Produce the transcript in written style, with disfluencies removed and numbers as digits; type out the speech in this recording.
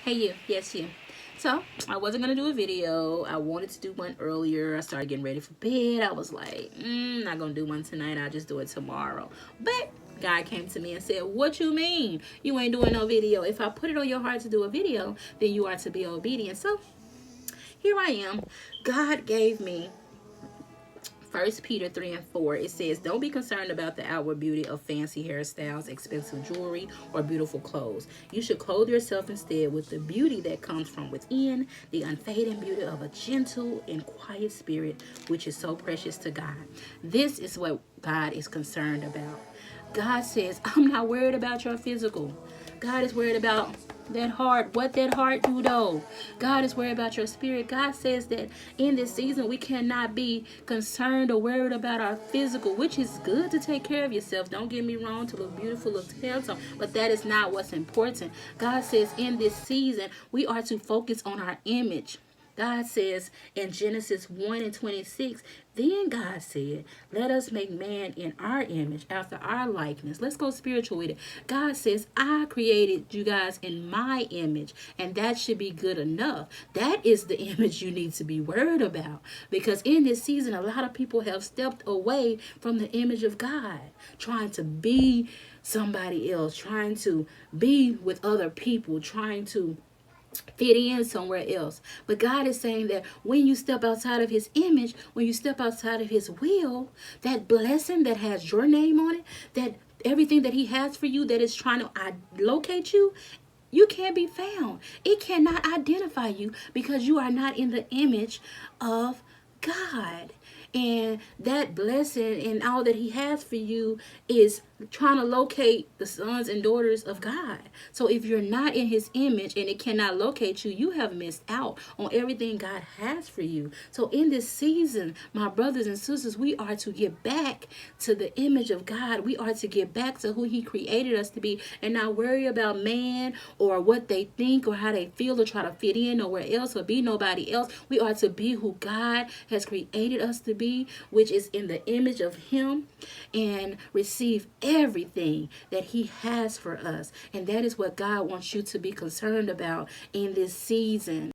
Hey you, yes you. So I wasn't gonna do a video. I wanted to do one earlier. I started getting ready for bed. I was like, not gonna do one tonight. I'll just do it tomorrow. But God came to me and said, "What you mean? You ain't doing no video? If I put it on your heart to do a video, then you are to be obedient." So here I am. God gave me 1 Peter 3 and 4, it says, "Don't be concerned about the outward beauty of fancy hairstyles, expensive jewelry, or beautiful clothes. You should clothe yourself instead with the beauty that comes from within, the unfading beauty of a gentle and quiet spirit, which is so precious to God." This is what God is concerned about. God says, "I'm not worried about your physical. God is worried about that heart, what that heart do though. God is worried about your spirit." God says that in this season we cannot be concerned or worried about our physical, which is good to take care of yourself. Don't get me wrong, to look beautiful, look handsome, but that is not what's important. God says in this season we are to focus on our image. God says in Genesis 1 and 26, "Then God said, let us make man in our image, after our likeness." Let's go spiritual with it. God says, "I created you guys in my image," and that should be good enough. That is the image you need to be worried about, because in this season, a lot of people have stepped away from the image of God, trying to be somebody else, trying to be with other people, trying to fit in somewhere else. But God is saying that when you step outside of his image, when you step outside of his will, that blessing that has your name on it, that everything that he has for you that is trying to locate you, you can't be found. It cannot identify you because you are not in the image of God. And that blessing and all that he has for you is trying to locate the sons and daughters of God. So if you're not in his image and it cannot locate you, you have missed out on everything God has for you. So in this season, my brothers and sisters, we are to get back to the image of God. We are to get back to who he created us to be, and not worry about man or what they think or how they feel, or try to fit in nowhere else or be nobody else. We are to be who God has created us to be, which is in the image of him, and receive everything that he has for us. And that is what God wants you to be concerned about in this season.